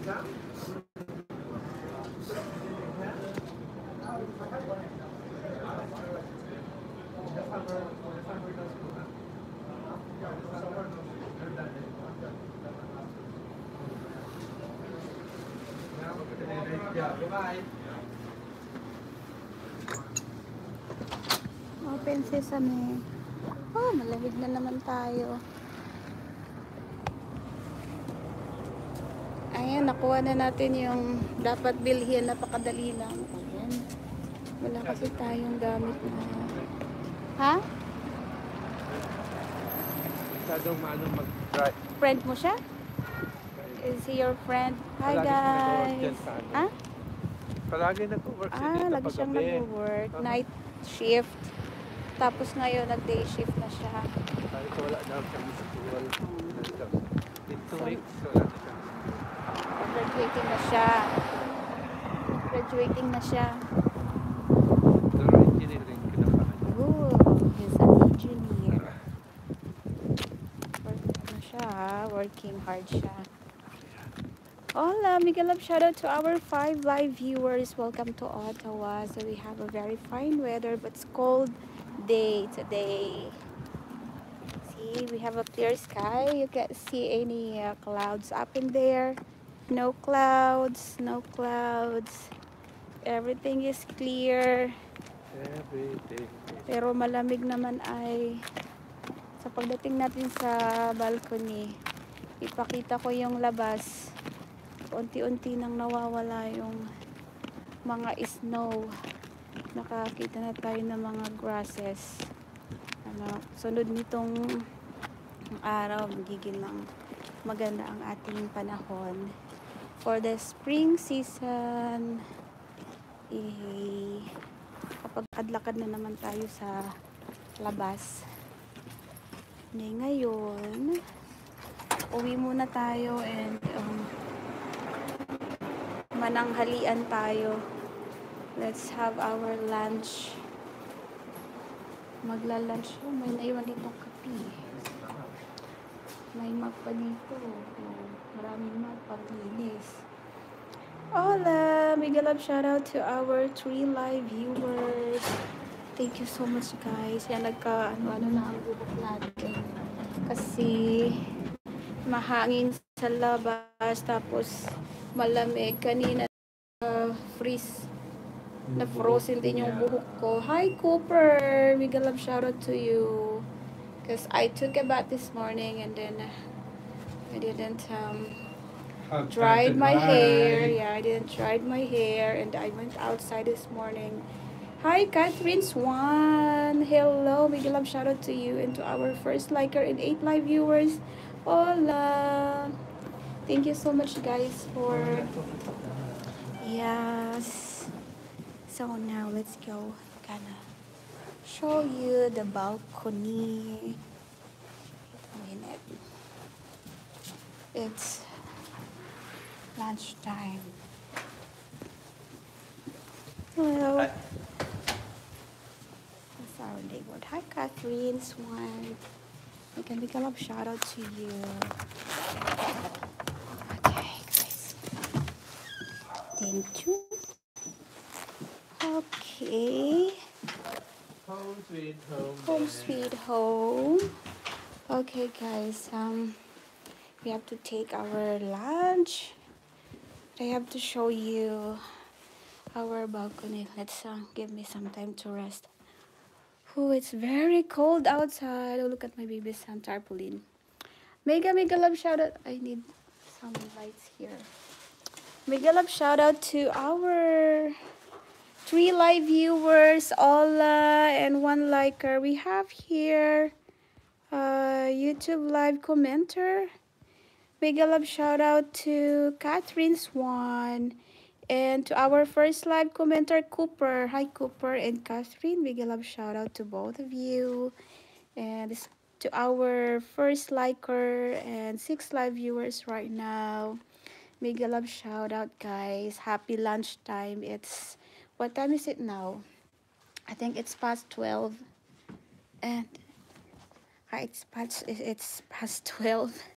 Open sesame. Oh, malamig na naman tayo. Ayan, nakuha na natin yung dapat bilhin. Napakadali lang. Ayan. Wala kasi tayong gamit na. Ha? Masyadong maano mag-drive. Friend mo siya? Is he your friend? Hi guys. Ha? Palagi nag-work siya dito Lagi siyang nag-work. Night shift. Tapos ngayon, nag-day shift na siya. Kahit wala daw siyang school. In 2 weeks, wala na siya. Graduating na siya. Graduating na siya. Pero engineering kinakain. Ooh, he's an engineer. Ano siya, working hard siya. Hola, mega love shout out to our 5 live viewers. Welcome to Ottawa. So we have a very fine weather, but it's cold day today. See, we have a clear sky. You can't see any clouds up in there. No clouds, no clouds. Everything is clear. Everything. Pero malamig naman ay sa pagdating natin sa balcony. Ipakita ko yung labas. Unti-unti nang nawawala yung mga snow. Nakakita na tayo ng mga grasses. Sunod nitong araw, magiging maganda ang ating panahon. For the spring season, kapag adlakad na naman tayo sa labas. Ngayon, uwi muna tayo and mananghalian tayo. Let's have our lunch. Magla-lunch. May naiwan dito kape. May mug pa dito. Maraming mug paglinis. Hola! Mega love shout out to our 3 live viewers. Thank you so much guys. Yan nagka-ano na ang buhok natin. Kasi mahangin sa labas tapos malamig. Kanina freeze. Na-frozen din yung buhok ko. Hi Cooper! Mega love shout out to you. Because I took a bath this morning and then I didn't dried my hair. Yeah, I didn't dried my hair and I went outside this morning. Hi Catherine Swan. Hello. Mega love shout out to you and to our first liker and 8 live viewers. Hola. Thank you so much guys for yes. So now let's go. Gonna show you the balcony. Wait a minute. It's lunchtime. Hello. Hi. That's our neighbor. Hi Catherine Swan. We can make a love shout out to you. Okay, guys. Thank you. Okay. Home sweet home. Home sweet home. Okay guys, we have to take our lunch. I have to show you our balcony. Let's give me some time to rest. Oh, it's very cold outside. Oh, look at my baby's tarpaulin. Mega love shout out. I need some lights here. Mega love shout out to our 3 live viewers, Ola, and 1 liker. We have here YouTube live commenter. Mega love shout out to Catherine Swan. And to our first live commenter, Cooper. Hi, Cooper and Catherine. Mega love shout out to both of you. And this to our first liker and 6 live viewers right now. Mega love shout out, guys. Happy lunchtime. It's, what time is it now? I think it's past 12. And it's past 12.